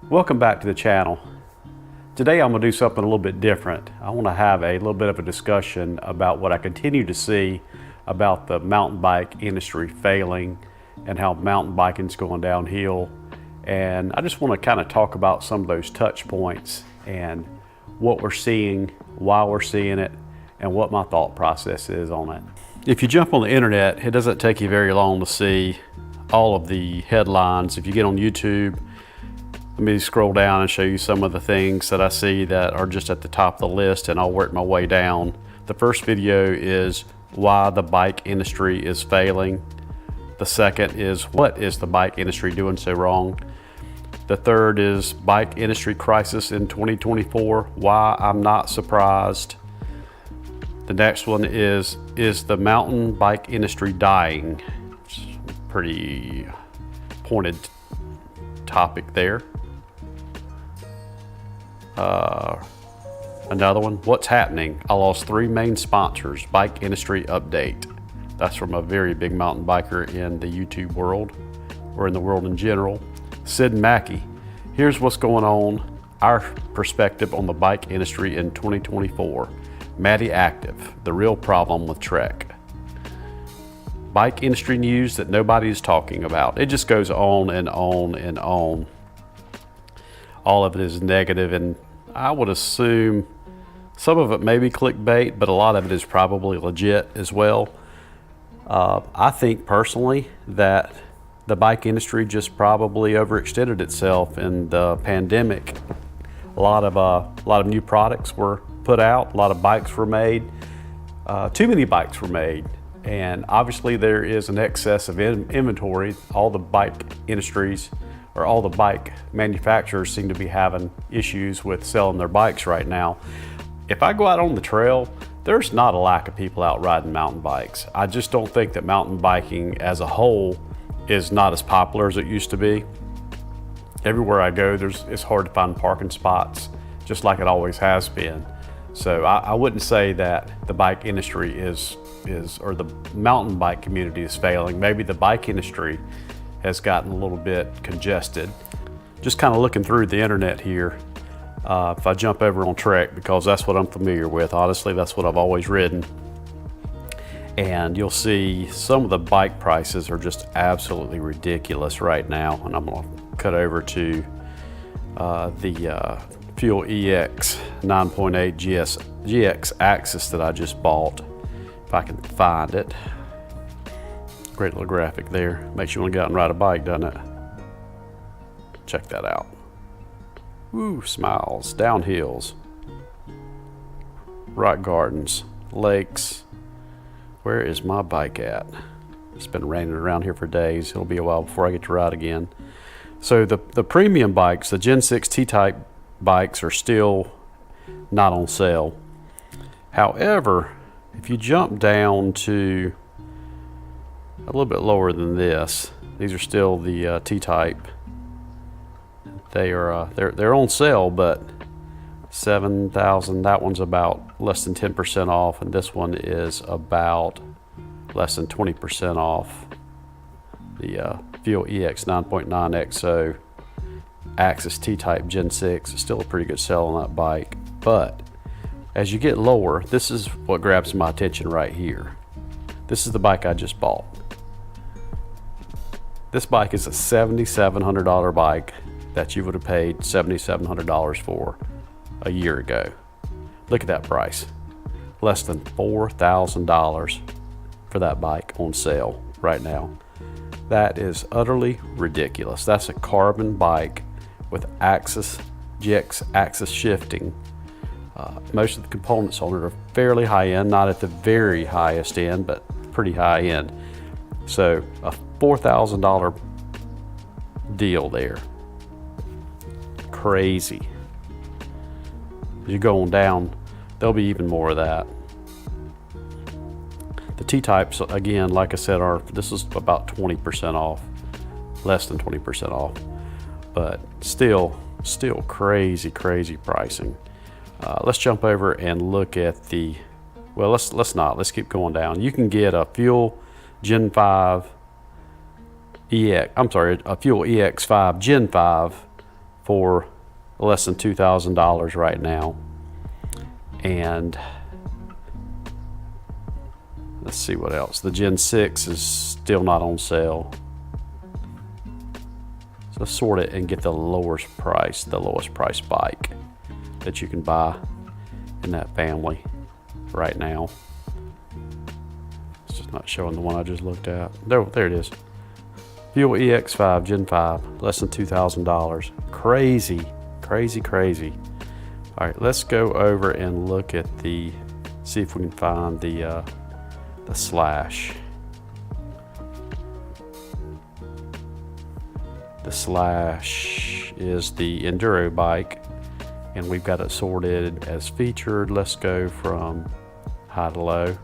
Welcome back to the channel. Today I'm going to do something a little bit different. I want to have a little bit of a discussion about what I continue to see about the mountain bike industry failing and how mountain biking is going downhill. And I just want to kind of talk about some of those touch points and what we're seeing, why we're seeing it, and what my thought process is on it. If you jump on the internet, it doesn't take you very long to see all of the headlines. If you get on YouTube, let me scroll down and show you some of the things that I see that are just at the top of the list, and I'll work my way down. The first video is why the bike industry is failing. The second is what is the bike industry doing so wrong. The third is bike industry crisis in 2024, why I'm not surprised. The next one is the mountain bike industry dying? It's a pretty pointed topic there. Another one, what's happening? I lost 3 main sponsors, bike industry update. That's from a very big mountain biker in the YouTube world, or in the world in general. Sid Mackey, here's what's going on, our perspective on the bike industry in 2024. Matty Active, the real problem with Trek. Bike industry news that nobody is talking about. It just goes on and on and on. All of it is negative, and I would assume some of it may be clickbait, but a lot of it is probably legit as well. I think personally that the bike industry just probably overextended itself in the pandemic. A lot of new products were put out, a lot of bikes were made, too many bikes were made, and obviously there is an excess of inventory. All the bike industries, or all the bike manufacturers, seem to be having issues with selling their bikes right now. If I go out on the trail, there's not a lack of people out riding mountain bikes. I just don't think that mountain biking as a whole is not as popular as it used to be. Everywhere I go, it's hard to find parking spots, just like it always has been. So I wouldn't say that the bike industry is, or the mountain bike community is failing. Maybe the bike industry has gotten a little bit congested. Just kind of looking through the internet here, if I jump over on Trek, because that's what I'm familiar with, honestly, that's what I've always ridden. And you'll see some of the bike prices are just absolutely ridiculous right now. And I'm gonna cut over to the Fuel EX 9.8 GX Axis that I just bought, if I can find it. Great little graphic there. Makes you want to get out and ride a bike, doesn't it? Check that out. Woo, smiles, downhills, rock gardens, lakes. Where is my bike at? It's been raining around here for days. It'll be a while before I get to ride again. So the premium bikes, the Gen 6 T-Type bikes, are still not on sale. However, if you jump down to a little bit lower than this, these are still the T-Type. They're on sale, but 7,000. That one's about less than 10% off, and this one is about less than 20% off. The Fuel EX 9.9 XO Axis T-Type Gen 6 is still a pretty good sell on that bike. But as you get lower, this is what grabs my attention right here. This is the bike I just bought. This bike is a $7,700 bike that you would have paid $7,700 for a year ago. Look at that price. Less than $4,000 for that bike on sale right now. That is utterly ridiculous. That's a carbon bike with GX axis shifting. Most of the components on it are fairly high end, not at the very highest end, but pretty high end. So a $4,000 deal there. Crazy. As you go on down, there'll be even more of that. The T-Types, again, like I said, this is about 20% off, less than 20% off, but still crazy pricing. Let's jump over and look at the, well, let's keep going down. You can get a Fuel Gen 5 EX, I'm sorry, a Fuel EX5 Gen 5 for less than $2,000 right now. And let's see what else. The Gen 6 is still not on sale. So sort it and get the lowest price bike that you can buy in that family right now. It's just not showing the one I just looked at. There it is. Fuel EX5 Gen 5, less than $2,000. Crazy, crazy, crazy. All right, let's go over and look at see if we can find the Slash. The Slash is the enduro bike, and we've got it sorted as featured. Let's go from high to low.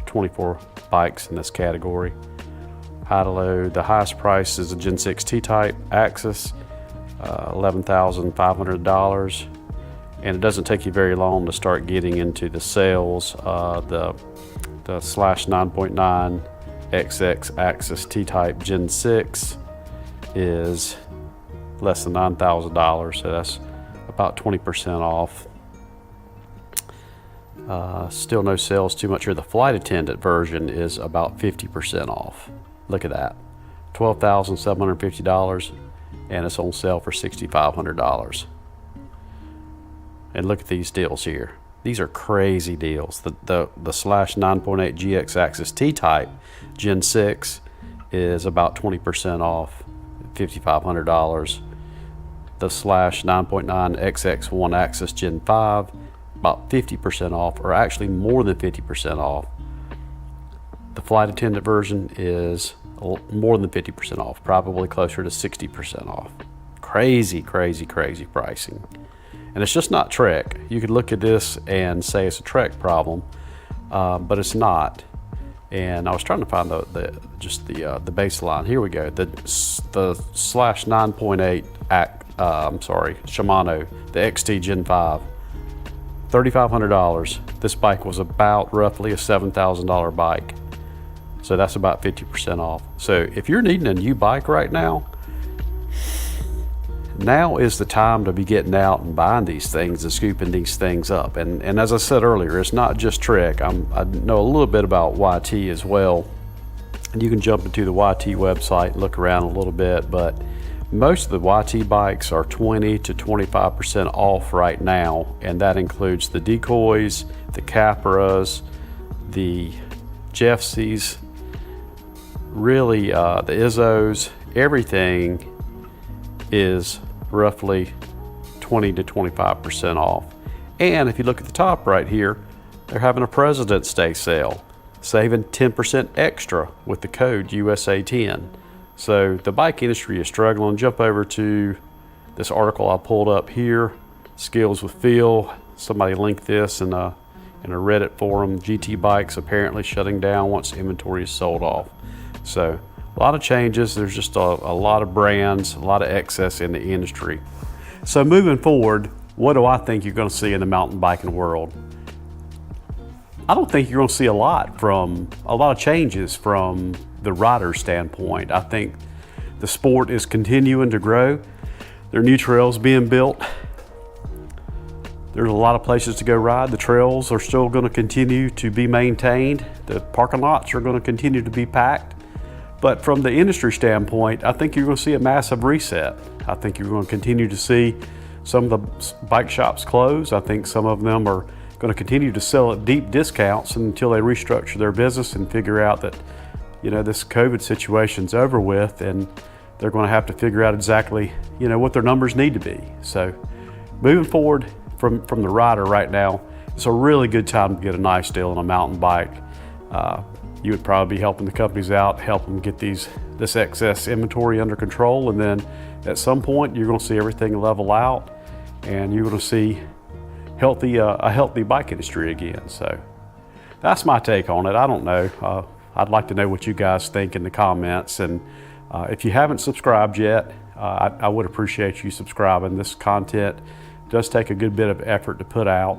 24 bikes in this category. High to low, the highest price is a Gen 6 T-Type Axis, $11,500. And it doesn't take you very long to start getting into the sales. The Slash 9.9 XX Axis T-Type Gen 6 is less than $9,000, so that's about 20% off. Still no sales too much here. The flight attendant version is about 50% off. Look at that, $12,750, and it's on sale for $6,500. And look at these deals here. These are crazy deals. The Slash 9.8 GX Axis T-Type Gen 6 is about 20% off, $5,500. The Slash 9.9 XX1 Axis Gen 5, about 50% off, or actually more than 50% off. The flight attendant version is more than 50% off, probably closer to 60% off. Crazy, crazy, crazy pricing. And it's just not Trek. You could look at this and say it's a Trek problem, but it's not. And I was trying to find the baseline. Here we go. The Slash 9.8 Shimano, the XT Gen 5, $3,500. This bike was about roughly a $7,000 bike. So that's about 50% off. So if you're needing a new bike right now, now is the time to be getting out and buying these things and scooping these things up. And as I said earlier, it's not just Trek. I know a little bit about YT as well. And you can jump into the YT website and look around a little bit, but most of the YT bikes are 20 to 25% off right now. And that includes the decoys, the Capras, the Jeffsies, really the Izzos, everything is roughly 20 to 25% off. And if you look at the top right here, they're having a President's Day sale, saving 10% extra with the code USA10. So the bike industry is struggling. Jump over to this article I pulled up here, Skills with Phil. Somebody linked this in a Reddit forum. GT bikes apparently shutting down once inventory is sold off. So a lot of changes. There's just a lot of brands, a lot of excess in the industry. So moving forward, what do I think you're going to see in the mountain biking world? I don't think you're going to see a lot of changes from the rider standpoint. I think the sport is continuing to grow. There are new trails being built. There's a lot of places to go ride. The trails are still going to continue to be maintained. The parking lots are going to continue to be packed. But from the industry standpoint, I think you're going to see a massive reset. I think you're going to continue to see some of the bike shops close. I think some of them are going to continue to sell at deep discounts until they restructure their business and figure out that, this COVID situation's over with, and they're going to have to figure out exactly, what their numbers need to be. So moving forward from the rider right now, it's a really good time to get a nice deal on a mountain bike. You would probably be helping the companies out, help them get this excess inventory under control, and then at some point you're going to see everything level out, and you're going to see a healthy bike industry again. So that's my take on it. I don't know. I'd like to know what you guys think in the comments, and if you haven't subscribed yet, I would appreciate you subscribing. This content does take a good bit of effort to put out,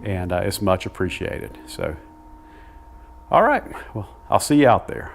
and it's much appreciated. So. All right, well, I'll see you out there.